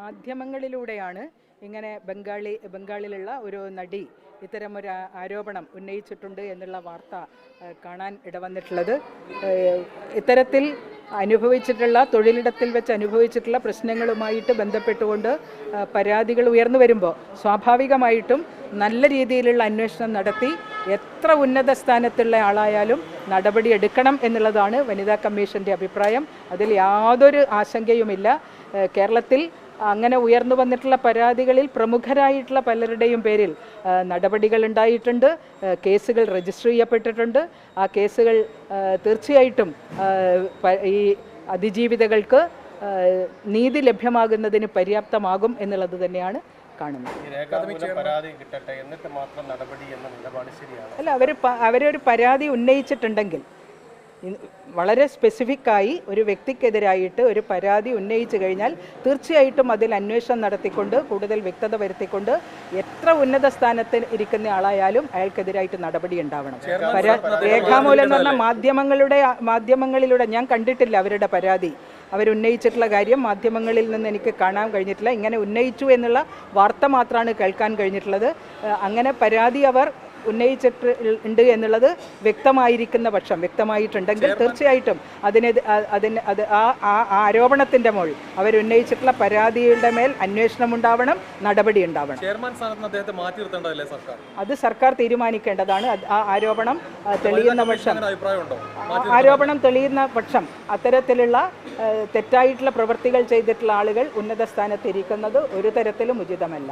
മാധ്യമങ്ങളിലൂടെയാണ് ഇങ്ങനെ ബംഗാളിലുള്ള ഒരു നടി ഇത്തരമൊരു ആരോപണം ഉന്നയിച്ചിട്ടുണ്ട് എന്നുള്ള വാർത്ത കാണാൻ ഇടവന്നിട്ടുള്ളത്. ഇത്തരത്തിൽ തൊഴിലിടത്തിൽ വെച്ച് അനുഭവിച്ചിട്ടുള്ള പ്രശ്നങ്ങളുമായിട്ട് ബന്ധപ്പെട്ടുകൊണ്ട് പരാതികൾ ഉയർന്നു വരുമ്പോൾ സ്വാഭാവികമായിട്ടും നല്ല രീതിയിലുള്ള അന്വേഷണം നടത്തി എത്ര ഉന്നത സ്ഥാനത്തുള്ള ആളായാലും നടപടി എടുക്കണം എന്നുള്ളതാണ് വനിതാ കമ്മീഷൻ്റെ അഭിപ്രായം. അതിൽ യാതൊരു ആശങ്കയുമില്ല. കേരളത്തിൽ അങ്ങനെ ഉയർന്നു വന്നിട്ടുള്ള പരാതികളിൽ പ്രമുഖരായിട്ടുള്ള പലരുടെയും പേരിൽ നടപടികൾ ഉണ്ടായിട്ടുണ്ട്, കേസുകൾ രജിസ്റ്റർ ചെയ്യപ്പെട്ടിട്ടുണ്ട്. ആ കേസുകൾ തീർച്ചയായിട്ടും ഈ അതിജീവിതകൾക്ക് നീതി ലഭ്യമാകുന്നതിന് പര്യാപ്തമാകും എന്നുള്ളത് തന്നെയാണ് കാണുന്നത്. അല്ല, അവരൊരു പരാതി ഉന്നയിച്ചിട്ടുണ്ടെങ്കിൽ വളരെ സ്പെസിഫിക്കായി ഒരു വ്യക്തിക്കെതിരായിട്ട് ഒരു പരാതി ഉന്നയിച്ചു കഴിഞ്ഞാൽ തീർച്ചയായിട്ടും അതിൽ അന്വേഷണം നടത്തിക്കൊണ്ട് കൂടുതൽ വ്യക്തത വരുത്തിക്കൊണ്ട് എത്ര ഉന്നത സ്ഥാനത്ത് ഇരിക്കുന്ന ആളായാലും അയാൾക്കെതിരായിട്ട് നടപടി ഉണ്ടാവണം. രേഖാമൂലം എന്ന് പറഞ്ഞാൽ മാധ്യമങ്ങളിലൂടെ ഞാൻ കണ്ടിട്ടില്ല അവരുടെ പരാതി. അവരുന്നയിച്ചിട്ടുള്ള കാര്യം മാധ്യമങ്ങളിൽ നിന്ന് എനിക്ക് കാണാൻ കഴിഞ്ഞിട്ടില്ല. ഇങ്ങനെ ഉന്നയിച്ചു എന്നുള്ള വാർത്ത മാത്രമാണ് കേൾക്കാൻ കഴിഞ്ഞിട്ടുള്ളത്. അങ്ങനെ പരാതി അവർ ഉന്നയിച്ചിട്ടുണ്ട് എന്നുള്ളത് വ്യക്തമായിട്ടുണ്ടെങ്കിൽ തീർച്ചയായിട്ടും ആ ആരോപണത്തിൻ്റെ മുകളിൽ അവരുന്നയിച്ചിട്ടുള്ള പരാതിയുടെ മേൽ അന്വേഷണം ഉണ്ടാവണം, നടപടി ഉണ്ടാവണം. അത് സർക്കാർ തീരുമാനിക്കേണ്ടതാണ്. ആ ആരോപണം തെളിയുന്ന പക്ഷം അത്തരത്തിലുള്ള തെറ്റായിട്ടുള്ള പ്രവൃത്തികൾ ചെയ്തിട്ടുള്ള ആളുകൾ ഉന്നത സ്ഥാനത്തിരിക്കുന്നത് ഒരു തരത്തിലും ഉചിതമല്ല.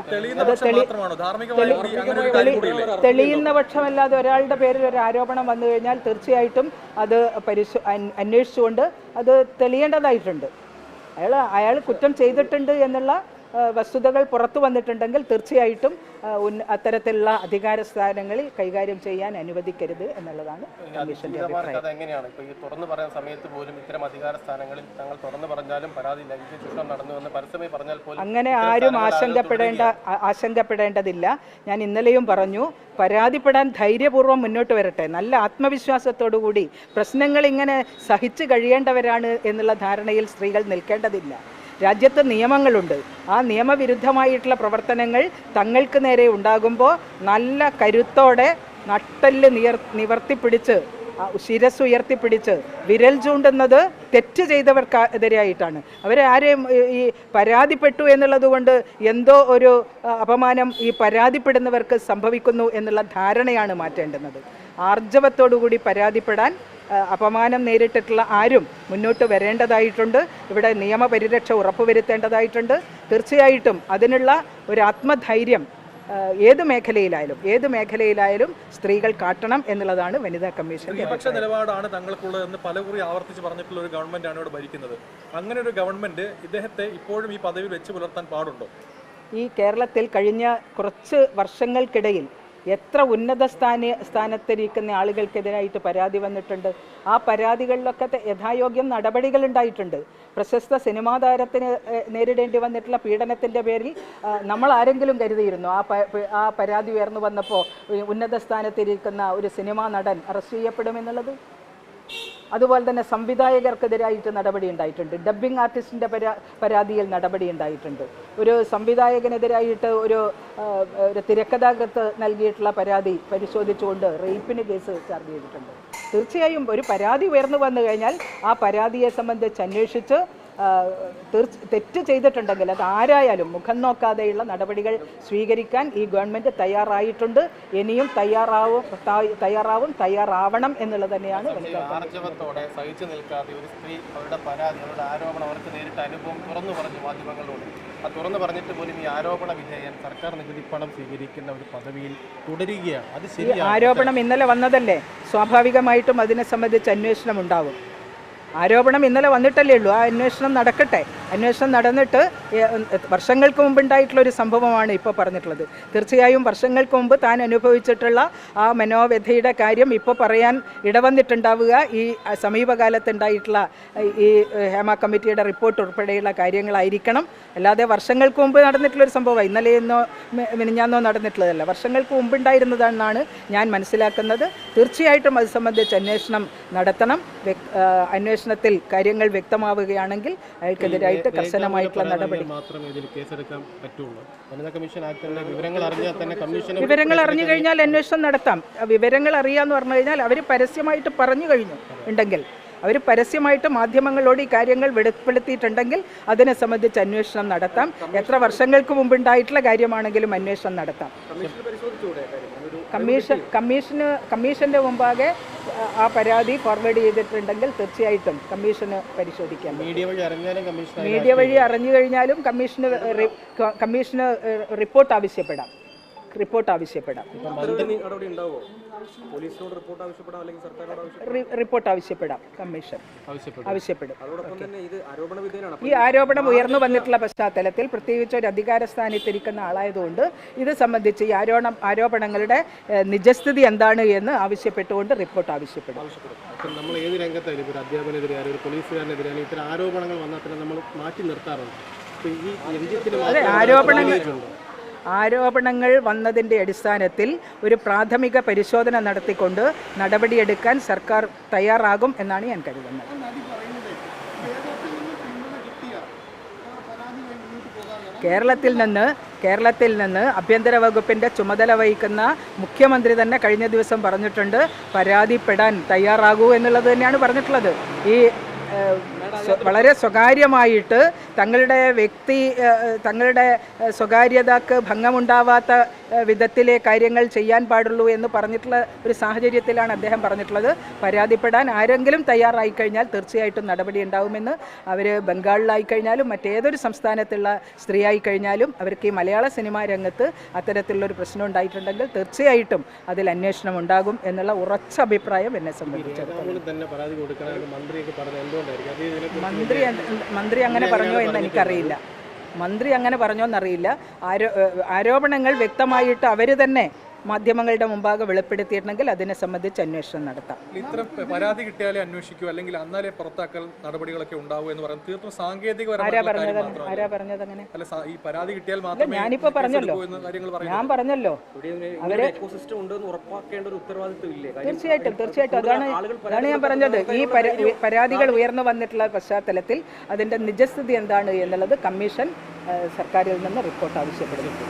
തെളിയുന്ന പക്ഷമല്ലാതെ ഒരാളുടെ പേരിൽ ഒരു ആരോപണം വന്നു കഴിഞ്ഞാൽ തീർച്ചയായിട്ടും അത് അന്വേഷിച്ചുകൊണ്ട് അത് തെളിയേണ്ടതായിട്ടുണ്ട്. അയാൾ കുറ്റം ചെയ്തിട്ടുണ്ട് എന്നുള്ള വസ്തുതകൾ പുറത്തു വന്നിട്ടുണ്ടെങ്കിൽ തീർച്ചയായിട്ടും അത്തരത്തിലുള്ള അധികാര സ്ഥാനങ്ങളിൽ കൈകാര്യം ചെയ്യാൻ അനുവദിക്കരുത് എന്നുള്ളതാണ് കമ്മീഷന്റെ അഭിപ്രായം. അങ്ങനെ ആരും ആശങ്കപ്പെടേണ്ടതില്ല. ഞാൻ ഇന്നലെയും പറഞ്ഞു, പരാതിപ്പെടാൻ ധൈര്യപൂർവ്വം മുന്നോട്ട് വരട്ടെ. നല്ല ആത്മവിശ്വാസത്തോടുകൂടി പ്രശ്നങ്ങൾ ഇങ്ങനെ സഹിച്ചു കഴിയേണ്ടവരാണ് എന്നുള്ള ധാരണയിൽ സ്ത്രീകൾ നിൽക്കേണ്ടതില്ല. രാജ്യത്ത് നിയമങ്ങളുണ്ട്. ആ നിയമവിരുദ്ധമായിട്ടുള്ള പ്രവർത്തനങ്ങൾ തങ്ങൾക്ക് നേരെ ഉണ്ടാകുമ്പോൾ നല്ല കരുത്തോടെ നട്ടെല്ല് നിവർത്തിപ്പിടിച്ച് ശിരസ് ഉയർത്തിപ്പിടിച്ച് വിരൽ ചൂണ്ടുന്നത് തെറ്റ് ചെയ്തവർക്കെതിരായിട്ടാണ്. അവരാരെയും ഈ പരാതിപ്പെട്ടു എന്നുള്ളത് കൊണ്ട് എന്തോ ഒരു അപമാനം ഈ പരാതിപ്പെടുന്നവർക്ക് സംഭവിക്കുന്നു എന്നുള്ള ധാരണയാണ് മാറ്റേണ്ടുന്നത്. ആർജവത്തോടുകൂടി പരാതിപ്പെടാൻ അപമാനം നേരിട്ടിട്ടുള്ള ആരും മുന്നോട്ട് വരേണ്ടതായിട്ടുണ്ട്. ഇവിടെ നിയമപരിരക്ഷ ഉറപ്പുവരുത്തേണ്ടതായിട്ടുണ്ട്. തീർച്ചയായിട്ടും അതിനുള്ള ഒരു ആത്മധൈര്യം ഏത് മേഖലയിലായാലും സ്ത്രീകൾ കാട്ടണം എന്നുള്ളതാണ് വനിതാ കമ്മീഷൻ. നിലപാടാണ് തങ്ങൾക്കുള്ളതെന്ന് പലകുറി ആവർത്തിച്ച് പറഞ്ഞിട്ടുള്ള ഒരു ഗവൺമെന്റാണ് ഇവിടെ ഭരിക്കുന്നത്. അങ്ങനെ ഒരു ഗവൺമെന്റ് ഇദ്ദേഹത്തെ ഇപ്പോഴും ഈ പദവിയിൽ വെച്ച് പുലർത്താൻ പാടുണ്ടോ? ഈ കേരളത്തിൽ കഴിഞ്ഞ കുറച്ച് വർഷങ്ങൾക്കിടയിൽ എത്ര ഉന്നത സ്ഥാനത്തിരിക്കുന്ന ആളുകൾക്കെതിരായിട്ട് പരാതി വന്നിട്ടുണ്ട്. ആ പരാതികളിലൊക്കെ യഥായോഗ്യം നടപടികൾ ഉണ്ടായിട്ടുണ്ട്. പ്രശസ്ത സിനിമാ താരത്തിന് നേരിടേണ്ടി വന്നിട്ടുള്ള പീഡനത്തിൻ്റെ പേരിൽ നമ്മൾ ആരെങ്കിലും കരുതിയിരുന്നു ആ പരാതി ഉയർന്നു വന്നപ്പോൾ ഉന്നത സ്ഥാനത്തിരിക്കുന്ന ഒരു സിനിമാ നടൻ അറസ്റ്റ് ചെയ്യപ്പെടുമെന്നുള്ളത്? അതുപോലെ തന്നെ സംവിധായകർക്കെതിരായിട്ട് നടപടി ഉണ്ടായിട്ടുണ്ട്. ഡബ്ബിംഗ് ആർട്ടിസ്റ്റിൻ്റെ പരാതിയിൽ നടപടി ഉണ്ടായിട്ടുണ്ട്. ഒരു സംവിധായകനെതിരായിട്ട് ഒരു തിരക്കഥാകൃത്ത് നൽകിയിട്ടുള്ള പരാതി പരിശോധിച്ചുകൊണ്ട് റേപ്പിന് കേസ് ചാർജ് ചെയ്തിട്ടുണ്ട്. തീർച്ചയായും ഒരു പരാതി ഉയർന്നു വന്നു കഴിഞ്ഞാൽ ആ പരാതിയെ സംബന്ധിച്ച് അന്വേഷിച്ച് തെറ്റ് ചെയ്തിട്ടുണ്ടെങ്കിൽ അത് ആരായാലും മുഖം നോക്കാതെയുള്ള നടപടികൾ സ്വീകരിക്കാൻ ഈ ഗവൺമെൻറ് തയ്യാറായിട്ടുണ്ട്. ഇനിയും തയ്യാറാവണം എന്നുള്ളത് തന്നെയാണ്. സഹിച്ചു നിൽക്കാതെ ഒരു സ്ത്രീ അവരുടെ പരാതി, അവരുടെ ആരോപണം അവർക്ക് നേരിട്ട അനുഭവം തുറന്നു പറഞ്ഞു മാധ്യമങ്ങളോട്. അത് തുറന്നു പറഞ്ഞിട്ട് പോലും ഈ ആരോപണ വിധേയൻ സർക്കാർ നികുതി പണം സ്വീകരിക്കുന്ന ഒരു പദവിയിൽ തുടരുകയാണ്. അത് ശരിയാണ്. ആരോപണം ഇന്നലെ വന്നതല്ലേ, സ്വാഭാവികമായിട്ടും അതിനെ സംബന്ധിച്ച് അന്വേഷണം ഉണ്ടാവും. ആരോപണം ഇന്നലെ വന്നിട്ടല്ലേ ഉള്ളൂ. ആ അന്വേഷണം നടക്കട്ടെ. അന്വേഷണം നടന്നിട്ട് വർഷങ്ങൾക്ക് മുമ്പുണ്ടായിട്ടുള്ളൊരു സംഭവമാണ് ഇപ്പോൾ പറഞ്ഞിട്ടുള്ളത്. തീർച്ചയായും വർഷങ്ങൾക്ക് മുമ്പ് താൻ അനുഭവിച്ചിട്ടുള്ള ആ മനോവ്യഥയുടെ കാര്യം ഇപ്പോൾ പറയാൻ ഇടവന്നിട്ടുണ്ടാവുക ഈ സമീപകാലത്തുണ്ടായിട്ടുള്ള ഈ ഹേമ കമ്മിറ്റിയുടെ റിപ്പോർട്ട് ഉൾപ്പെടെയുള്ള കാര്യങ്ങളായിരിക്കണം. അല്ലാതെ വർഷങ്ങൾക്ക് മുമ്പ് നടന്നിട്ടുള്ളൊരു സംഭവം ഇന്നലെയെന്നോ മിനിഞ്ഞാന്നോ നടന്നിട്ടുള്ളതല്ല. വർഷങ്ങൾക്ക് മുമ്പുണ്ടായിരുന്നതാണെന്നാണ് ഞാൻ മനസ്സിലാക്കുന്നത്. തീർച്ചയായിട്ടും അത് സംബന്ധിച്ച് അന്വേഷണം നടത്തണം. അന്വേഷണത്തിൽ കാര്യങ്ങൾ വ്യക്തമാവുകയാണെങ്കിൽ അയാൾക്കെതിരായിട്ട് കർശനമായിട്ടുള്ള നടപടി. മാത്രമേ ഇതിൽ കേസെടുക്കാൻ പറ്റുള്ളൂ. വനിതാ കമ്മീഷൻ ആക്ടിന്റെ വിവരങ്ങൾ അറിഞ്ഞാൽ തന്നെ കമ്മീഷൻ വിവരങ്ങൾ അറിഞ്ഞു കഴിഞ്ഞാൽ അന്വേഷണം നടത്താം. വിവരങ്ങൾ അറിയാന്ന് പറഞ്ഞു കഴിഞ്ഞാൽ അവർ പരസ്യമായിട്ട് പറഞ്ഞു കഴിഞ്ഞു ഉണ്ടെങ്കിൽ, അവർ പരസ്യമായിട്ട് മാധ്യമങ്ങളോട് ഈ കാര്യങ്ങൾ വെളിപ്പെടുത്തിയിട്ടുണ്ടെങ്കിൽ അതിനെ സംബന്ധിച്ച് അന്വേഷണം നടത്താം. എത്ര വർഷങ്ങൾക്ക് മുമ്പുണ്ടായിട്ടുള്ള കാര്യമാണെങ്കിലും അന്വേഷണം നടത്താം. കമ്മീഷന്റെ മുമ്പാകെ ആ പരാതി ഫോർവേഡ് ചെയ്തിട്ടുണ്ടെങ്കിൽ തീർച്ചയായിട്ടും കമ്മീഷന് പരിശോധിക്കാം. മീഡിയ വഴി അറിഞ്ഞു കഴിഞ്ഞാലും കമ്മീഷന് റിപ്പോർട്ട് ആവശ്യപ്പെടാം. റിപ്പോർട്ട് ആവശ്യപ്പെടാം. കമ്മീഷൻ ആവശ്യപ്പെടും. ഈ ആരോപണം ഉയർന്നു വന്നിട്ടുള്ള പശ്ചാത്തലത്തിൽ പ്രത്യേകിച്ച് ഒരു അധികാര സ്ഥാനത്തിരിക്കുന്ന ആളായതുകൊണ്ട് ഇത് സംബന്ധിച്ച് ഈ ആരോപണങ്ങളുടെ നിജസ്ഥിതി എന്താണ് എന്ന് ആവശ്യപ്പെട്ടുകൊണ്ട് റിപ്പോർട്ട് ആവശ്യപ്പെടും. നമ്മൾ ഏത് രംഗത്തായാലും ഒരു അധ്യാപകനെതിരെ ഒരു പോലീസുകാരനെതിരെ ഇത്തരം ആരോപണങ്ങൾ വന്നാൽ തന്നെ നമ്മൾ മാറ്റി നിർത്താറുണ്ട്. ആരോപണങ്ങൾ വന്നതിൻ്റെ അടിസ്ഥാനത്തിൽ ഒരു പ്രാഥമിക പരിശോധന നടത്തിക്കൊണ്ട് നടപടിയെടുക്കാൻ സർക്കാർ തയ്യാറാകും എന്നാണ് ഞാൻ കരുതുന്നത്. കേരളത്തിൽ നിന്ന് ആഭ്യന്തര വകുപ്പിൻ്റെ ചുമതല വഹിക്കുന്ന മുഖ്യമന്ത്രി തന്നെ കഴിഞ്ഞ ദിവസം പറഞ്ഞിട്ടുണ്ട്, പരാതിപ്പെടാൻ തയ്യാറാകൂ എന്നുള്ളത് തന്നെയാണ് പറഞ്ഞിട്ടുള്ളത്. ഈ വളരെ സ്വകാര്യമായിട്ട് തങ്ങളുടെ സ്വകാര്യതക്ക് ഭംഗമുണ്ടാവാത്ത വിധത്തിലെ കാര്യങ്ങൾ ചെയ്യാൻ പാടുള്ളൂ എന്ന് പറഞ്ഞിട്ടുള്ള ഒരു സാഹചര്യത്തിലാണ് അദ്ദേഹം പറഞ്ഞിട്ടുള്ളത്. പരാതിപ്പെടാൻ ആരെങ്കിലും തയ്യാറായി കഴിഞ്ഞാൽ തീർച്ചയായിട്ടും നടപടി ഉണ്ടാവുമെന്ന്. അവർ ബംഗാളിലായി കഴിഞ്ഞാലും മറ്റേതൊരു സംസ്ഥാനത്തുള്ള സ്ത്രീ ആയി കഴിഞ്ഞാലും അവർക്ക് ഈ മലയാള സിനിമാ രംഗത്ത് അത്തരത്തിലുള്ളൊരു പ്രശ്നം ഉണ്ടായിട്ടുണ്ടെങ്കിൽ തീർച്ചയായിട്ടും അതിൽ അന്വേഷണം ഉണ്ടാകും എന്നുള്ള ഉറച്ച അഭിപ്രായം എന്നെ സംബന്ധിച്ചിടത്തോളം. മന്ത്രി അങ്ങനെ പറഞ്ഞോ എന്ന് എനിക്കറിയില്ല. ആരോപണങ്ങൾ വ്യക്തമായിട്ട് അവർ തന്നെ മാധ്യമങ്ങളുടെ മുമ്പാകെ വെളിപ്പെടുത്തിയിട്ടുണ്ടെങ്കിൽ അതിനെ സംബന്ധിച്ച് അന്വേഷണം നടത്താം. ഇത്തരം പരാതി കിട്ടിയാലേ അന്വേഷിക്കൂ, അല്ലെങ്കിൽ അന്നാലേ പുറത്താക്കൽ നടപടികളൊക്കെ ഉണ്ടാവൂ എന്ന് പറയുന്നത് തീർത്തും സാങ്കേതികപരമായ. ആരാ പറഞ്ഞത് അങ്ങനെ? ഈ പരാതി കിട്ടിയാൽ മാത്രമേ ഞാനിപ്പോ പറഞ്ഞല്ലോ, ഞാൻ പറഞ്ഞല്ലോ അവര് തീർച്ചയായിട്ടും അതാണ് ഞാൻ പറഞ്ഞത്. ഈ പരാതികൾ ഉയർന്നു വന്നിട്ടുള്ള പശ്ചാത്തലത്തിൽ അതിന്റെ നിജസ്ഥിതി എന്താണ് എന്നുള്ളത് കമ്മീഷൻ സർക്കാരിൽ നിന്ന് റിപ്പോർട്ട് ആവശ്യപ്പെടുന്നു.